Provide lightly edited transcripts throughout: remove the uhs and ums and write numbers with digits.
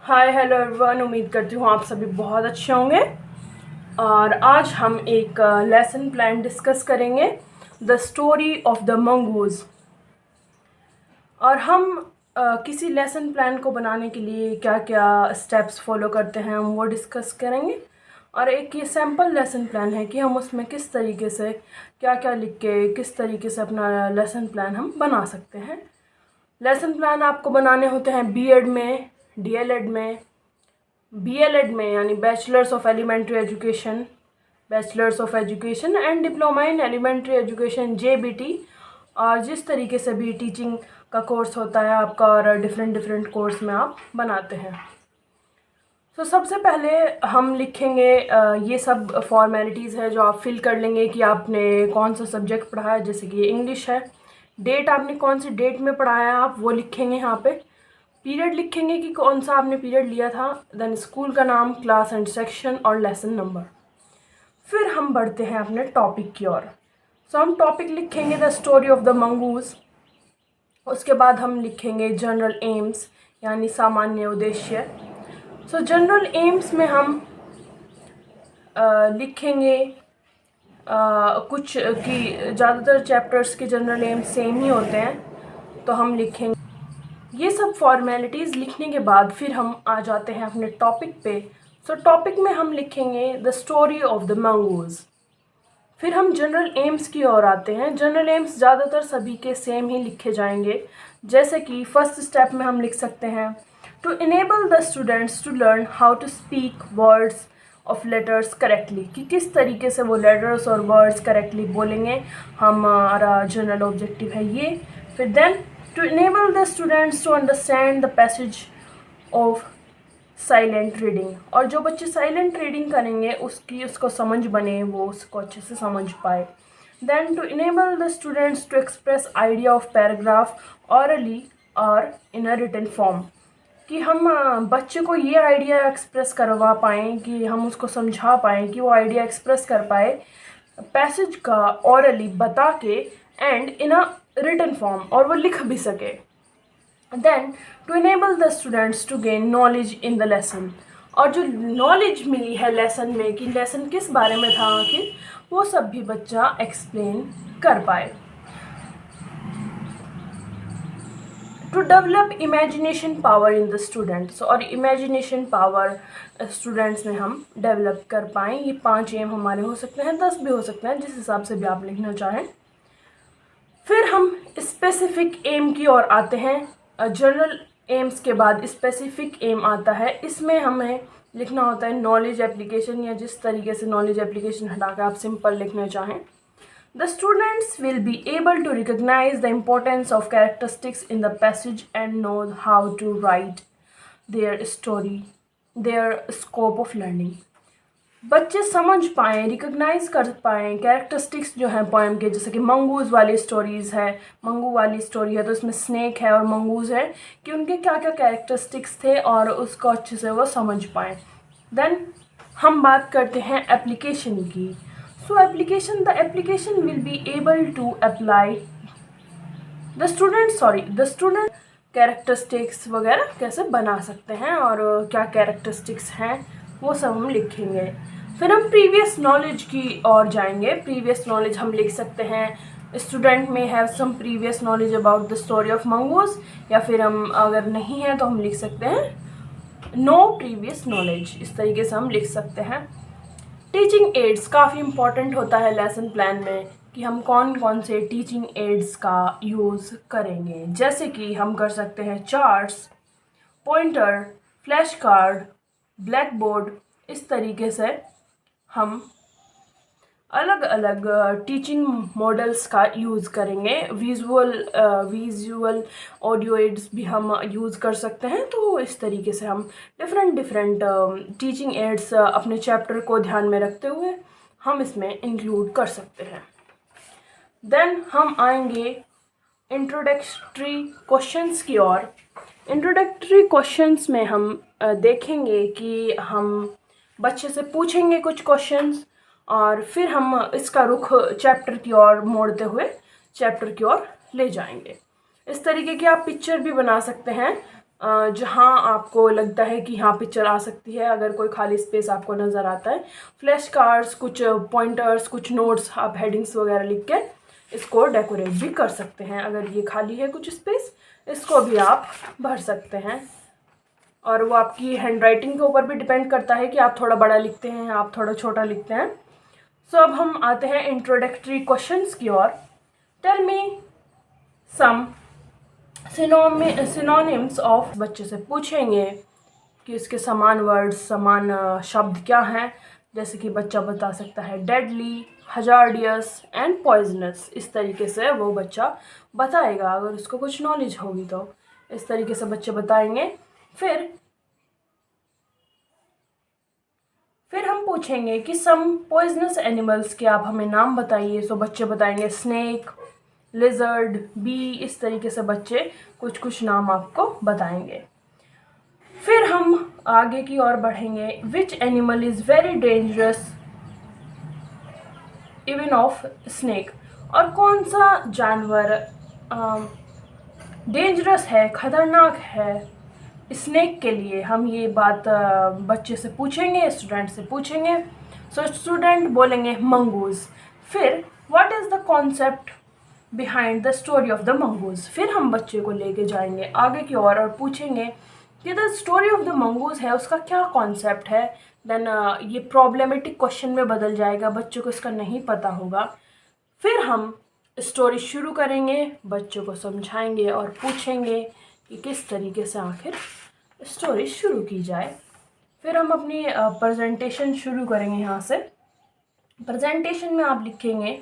Hi hello everyone, उम्मीद करती हूँ आप सभी बहुत अच्छे होंगे। और आज हम एक लेसन प्लान डिस्कस करेंगे, the story of the mongoose. और हम किसी लेसन प्लान को बनाने के लिए क्या क्या स्टेप्स फॉलो करते हैं हम वो डिस्कस करेंगे। और एक ये सैम्पल लेसन प्लान है कि हम उसमें किस तरीके से क्या क्या लिख के किस तरीके से अपना लेसन प्लान हम बना सकते हैं। लेसन प्लान आपको बनाने होते हैं बीएड में, डीएलएड में, बीएलएड में यानी bachelors of elementary education, bachelors of education and diploma in elementary education JBT. और जिस तरीके से भी टीचिंग का कोर्स होता है आपका, और डिफरेंट डिफरेंट कोर्स में आप बनाते हैं। तो सबसे पहले हम लिखेंगे, ये सब फॉर्मेलिटीज़ है जो आप फिल कर लेंगे कि आपने कौन सा सब्जेक्ट पढ़ा है। जैसे कि इंग्लिश है, डेट आपने कौन सी डेट में पढ़ाया है आप वो लिखेंगे यहाँ पे। पीरियड लिखेंगे कि कौन सा आपने पीरियड लिया था, देन स्कूल का नाम, क्लास एंड सेक्शन और लेसन नंबर। फिर हम बढ़ते हैं अपने टॉपिक की ओर। सो हम टॉपिक लिखेंगे the story of the mongoose. उसके बाद हम लिखेंगे जनरल एम्स यानी सामान्य उद्देश्य। सो जनरल एम्स में हम लिखेंगे कुछ कि ज़्यादातर चैप्टर्स के जनरल एम्स सेम ही होते हैं, तो हम लिखेंगे ये सब फॉर्मेलिटीज़। लिखने के बाद फिर हम आ जाते हैं अपने टॉपिक पे। सो टॉपिक में हम लिखेंगे the story of the mongoose. फिर हम जनरल एम्स की ओर आते हैं। जनरल एम्स ज़्यादातर सभी के सेम ही लिखे जाएंगे। जैसे कि फर्स्ट स्टेप में हम लिख सकते हैं to enable the students to learn how to speak words of letters correctly, कि किस तरीके से वो लेटर्स और वर्ड्स करेक्टली बोलेंगे, हमारा जनरल ऑब्जेक्टिव है ये। फिर then to enable the students to understand the passage of silent reading, और जो बच्चे साइलेंट रीडिंग करेंगे उसको समझ बने, वो उसको अच्छे से समझ पाए। Then to enable the students to express idea of paragraph orally और इन अ रिटन फॉर्म, कि हम बच्चे को ये आइडिया एक्सप्रेस करवा पाएँ, कि हम उसको समझा पाएँ, कि वो आइडिया एक्सप्रेस कर पाए पैसेज का ऑरली बता के, and in a written form, और वो लिख भी सके। Then to enable the students to gain knowledge in the lesson, और जो नॉलेज मिली है लेसन में कि लेसन किस बारे में था आखिर, वो सब भी बच्चा एक्सप्लेन कर पाए। To develop imagination power in the students, और इमेजिनेशन पावर स्टूडेंट्स में हम डेवलप कर पाएँ। ये 5 एम हमारे हो सकते हैं, 10 भी हो सकते हैं, जिस हिसाब से भी आप लिखना चाहें। फिर हम स्पेसिफिक एम की ओर आते हैं। जनरल एम्स के बाद स्पेसिफिक एम आता है। इसमें हमें लिखना होता है नॉलेज एप्लीकेशन, या जिस तरीके से नॉलेज एप्लीकेशन हटाकर आप सिंपल लिखना चाहें। The students will be able to recognize the importance of characteristics in the passage and know how to write their story, their scope of learning. बच्चे समझ पाएँ, रिकग्नाइज कर पाएँ कैरेक्टरिस्टिक्स जो हैं पोएम के। जैसे कि मंगूज़ वाली स्टोरीज़ है, मंगू वाली स्टोरी है तो इसमें स्नेक है और मंगूज़ है, कि उनके क्या क्या कैरेक्टरिस्टिक्स थे और उसको अच्छे से वो समझ पाएँ। देन हम बात करते हैं एप्लीकेशन की। So the application will be able to apply the student characteristics वगैरह कैसे बना सकते हैं, और क्या कैरेक्टरिस्टिक्स हैं वो सब हम लिखेंगे। फिर हम प्रीवियस नॉलेज की ओर जाएंगे। प्रीवियस नॉलेज हम लिख सकते हैं student may have some previous knowledge about the story of mongoose, या फिर हम अगर नहीं है तो हम लिख सकते हैं नो प्रीवियस नॉलेज। इस तरीके से हम लिख सकते हैं। टीचिंग एड्स काफ़ी इम्पॉर्टेंट होता है लेसन प्लान में, कि हम कौन कौन से टीचिंग एड्स का यूज़ करेंगे। जैसे कि हम कर सकते हैं charts, pointer, flash card, black board. इस तरीके से हम अलग अलग टीचिंग मॉडल्स का यूज़ करेंगे। विजुअल ऑडियो एड्स भी हम यूज़ कर सकते हैं। तो इस तरीके से हम डिफरेंट टीचिंग एड्स अपने चैप्टर को ध्यान में रखते हुए हम इसमें इंक्लूड कर सकते हैं। देन हम आएंगे इंट्रोडक्टरी क्वेश्चंस की ओर। इंट्रोडक्टरी क्वेश्चंस में हम देखेंगे कि हम बच्चे से पूछेंगे कुछ क्वेश्चंस, और फिर हम इसका रुख चैप्टर की ओर मोड़ते हुए चैप्टर की ओर ले जाएंगे। इस तरीके की आप पिक्चर भी बना सकते हैं। जहाँ आपको लगता है कि यहाँ पिक्चर आ सकती है, अगर कोई खाली स्पेस आपको नज़र आता है। फ्लैश कार्ड्स, कुछ पॉइंटर्स, कुछ नोट्स, आप हेडिंग्स वगैरह लिख के इसको डेकोरेट भी कर सकते हैं। अगर ये खाली है कुछ स्पेस, इसको भी आप भर सकते हैं। और वो आपकी हैंड राइटिंग के ऊपर भी डिपेंड करता है कि आप थोड़ा बड़ा लिखते हैं या आप थोड़ा छोटा लिखते हैं। सो अब हम आते हैं इंट्रोडक्टरी क्वेश्चंस की ओर। Tell me some synonyms of. बच्चे से पूछेंगे कि इसके समान वर्ड्स, समान शब्द क्या हैं। जैसे कि बच्चा बता सकता है डेडली, हजार्डियस एंड पॉइजनस। इस तरीके से वो बच्चा बताएगा, अगर उसको कुछ नॉलेज होगी तो। इस तरीके से बच्चे बताएंगे। फिर हम पूछेंगे कि सम पॉइजनस एनिमल्स के आप हमें नाम बताइए। सो बच्चे बताएंगे स्नेक, लिजर्ड, बी। इस तरीके से बच्चे कुछ कुछ नाम आपको बताएंगे। फिर हम आगे की ओर बढ़ेंगे। Which animal is very dangerous even of snake. और कौन सा जानवर डेंजरस है, खतरनाक है स्नेक के लिए। हम ये बात बच्चे से पूछेंगे, स्टूडेंट से पूछेंगे। सो स्टूडेंट बोलेंगे मंगूज। फिर what is the concept behind the story of the mongoose. फिर हम बच्चे को लेके जाएंगे आगे की ओर और पूछेंगे कि the story of the mongoose है, उसका क्या कॉन्सेप्ट है। देन ये प्रॉब्लमेटिक क्वेश्चन में बदल जाएगा, बच्चों को इसका नहीं पता होगा। फिर हम स्टोरी शुरू करेंगे, बच्चों को समझाएंगे और पूछेंगे कि किस तरीके से आखिर स्टोरी शुरू की जाए। फिर हम अपनी प्रेजेंटेशन शुरू करेंगे। यहाँ से प्रेजेंटेशन में आप लिखेंगे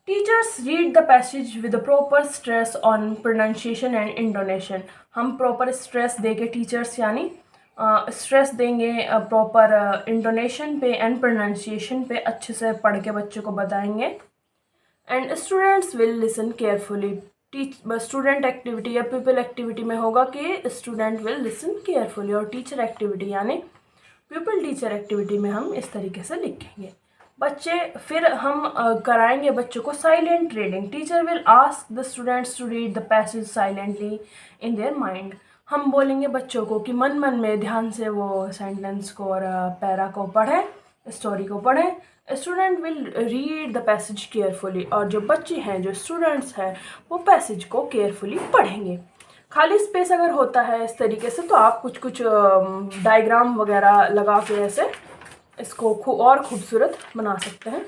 teachers read the passage with proper stress on pronunciation and intonation. हम प्रॉपर स्ट्रेस देके टीचर्स यानी स्ट्रेस देंगे प्रॉपर इंटोनेशन पे एंड प्रोनाउंसिएशन पे, अच्छे से पढ़ के बच्चों को बताएंगे। And students will listen carefully. Student activity या पीपल एक्टिविटी में होगा कि स्टूडेंट विल लिसन केयरफुली, और टीचर एक्टिविटी यानी पीपल टीचर एक्टिविटी में हम इस तरीके से लिखेंगे। बच्चे फिर हम कराएंगे बच्चों को silent reading. Teacher will ask the students to read the passage silently in their mind. हम बोलेंगे बच्चों को कि मन मन में ध्यान से वो सेंटेंस को और पैरा को पढ़ें, स्टोरी को पढ़ें। Student will read the passage carefully. और जो बच्चे हैं, जो स्टूडेंट्स हैं, वो पैसेज को केयरफुली पढ़ेंगे। खाली स्पेस अगर होता है इस तरीके से, तो आप कुछ कुछ डायग्राम वगैरह लगा के ऐसे इसको और खूबसूरत बना सकते हैं।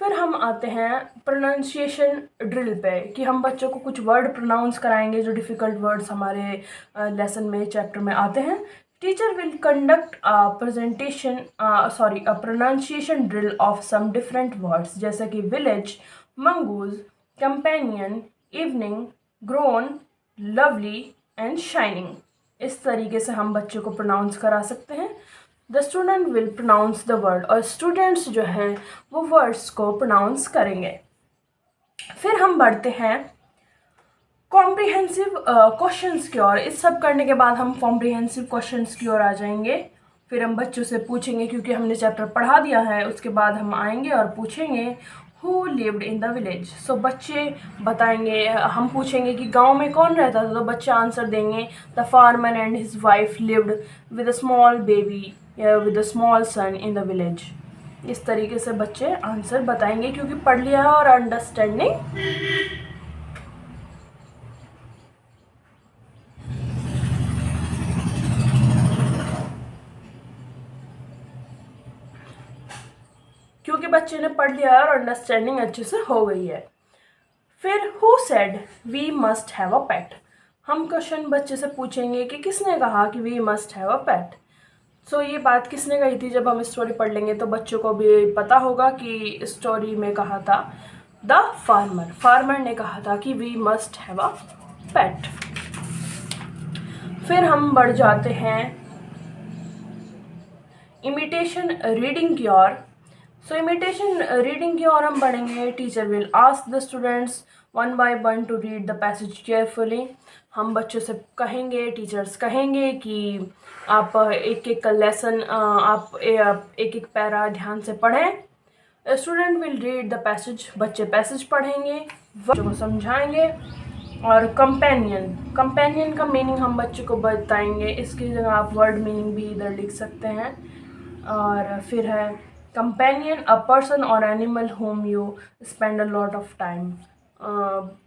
फिर हम आते हैं प्रोनाउंसिएशन ड्रिल पे, कि हम बच्चों को कुछ वर्ड प्रोनाउंस कराएंगे जो डिफ़िकल्ट वर्ड्स हमारे लेसन में, चैप्टर में आते हैं। Teacher will conduct a pronunciation drill of some different words, जैसे कि village, mongoose, companion, evening, grown, lovely and shining. इस तरीके से हम बच्चों को प्रोनाउंस करा सकते हैं। The student will pronounce the word, और स्टूडेंट्स जो हैं वो वर्ड्स को प्रोनाउंस करेंगे। फिर हम बढ़ते हैं कॉम्प्रिहेंसिव क्वेश्चंस की ओर। इस सब करने के बाद हम कॉम्प्रिहेंसिव क्वेश्चंस की ओर आ जाएंगे। फिर हम बच्चों से पूछेंगे, क्योंकि हमने चैप्टर पढ़ा दिया है, उसके बाद हम आएंगे और पूछेंगे who lived in the village. So बच्चे बताएंगे, हम पूछेंगे कि गांव में कौन रहता था, तो बच्चे आंसर देंगे the farmer and his wife lived with a small baby with a small son in the village. इस तरीके से बच्चे आंसर बताएंगे, क्योंकि पढ़ लिया है और अंडरस्टैंडिंग क्योंकि बच्चे ने पढ़ लिया है और अंडरस्टैंडिंग अच्छे से हो गई है। फिर who said we must have a pet. हम क्वेश्चन बच्चे से पूछेंगे कि किसने कहा कि we must have a pet. So ये बात किसने कही थी, जब हम स्टोरी पढ़ लेंगे तो बच्चों को भी पता होगा कि स्टोरी में कहा था द फार्मर। फार्मर ने कहा था कि वी मस्ट हैव अ पेट। फिर हम बढ़ जाते हैं इमिटेशन रीडिंग की ओर। सो इमिटेशन रीडिंग की ओर हम बढ़ेंगे। Teacher will ask the students one by one two read the passage carefully. हम बच्चों से कहेंगे, टीचर्स कहेंगे कि आप एक एक लेसन, आप एक एक पैरा ध्यान से पढ़ें। Student will read the passage. बच्चे पैसेज पढ़ेंगे, बच्चों को समझाएंगे। और कंपेनियन का मीनिंग हम बच्चों को बताएंगे, इसकी जगह आप वर्ड मीनिंग भी इधर लिख सकते हैं। और फिर है कंपेनियन, अ पर्सन और animal home you spend a lot of time.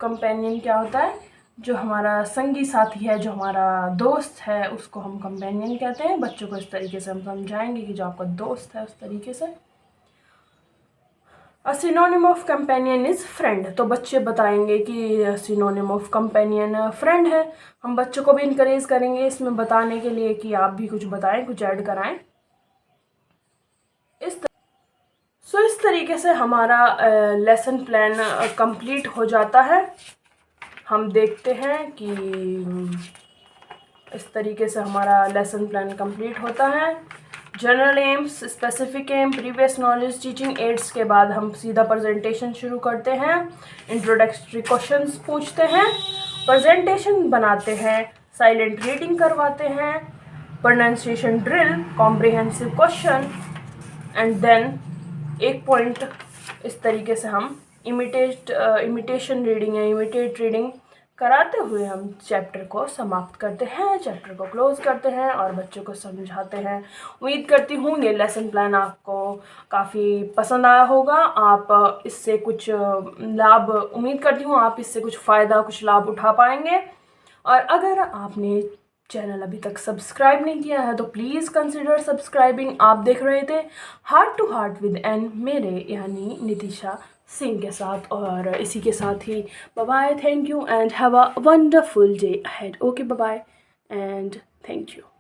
Companion क्या होता है? जो हमारा संगी साथी है, जो हमारा दोस्त है, उसको हम कंपेनियन कहते हैं। बच्चों को इस तरीके से हम समझाएंगे कि जो आपका दोस्त है, उस तरीके से। A synonym of companion is friend, तो बच्चे बताएंगे कि सिनोनिम ऑफ कंपेनियन फ्रेंड है। हम बच्चों को भी इनकरेज करेंगे इसमें बताने के लिए कि आप भी कुछ बताएं, कुछ ऐड कराएं। इस तरीके से हमारा लेसन प्लान कंप्लीट हो जाता है। हम देखते हैं कि इस तरीके से हमारा लेसन प्लान कंप्लीट होता है। General aims, specific aim, previous knowledge, teaching aids के बाद हम सीधा प्रेजेंटेशन शुरू करते हैं। इंट्रोडक्टरी क्वेश्चंस पूछते हैं, प्रेजेंटेशन बनाते हैं, साइलेंट रीडिंग करवाते हैं, pronunciation drill, comprehensive question, and then एक पॉइंट इस तरीके से हम इमिटेशन रीडिंग या इमिटेट रीडिंग कराते हुए हम चैप्टर को समाप्त करते हैं, चैप्टर को क्लोज करते हैं और बच्चों को समझाते हैं। उम्मीद करती हूँ ये लेसन प्लान आपको काफ़ी पसंद आया होगा। आप इससे कुछ लाभ, उम्मीद करती हूँ आप इससे कुछ फ़ायदा, कुछ लाभ उठा पाएंगे। और अगर आपने चैनल अभी तक सब्सक्राइब नहीं किया है तो प्लीज़ कंसिडर सब्सक्राइबिंग। आप देख रहे थे heart to heart with an, मेरे यानी नितिशा सिंह के साथ। और इसी के साथ ही bye bye, thank you and have a wonderful day ahead. Okay, bye bye and thank you.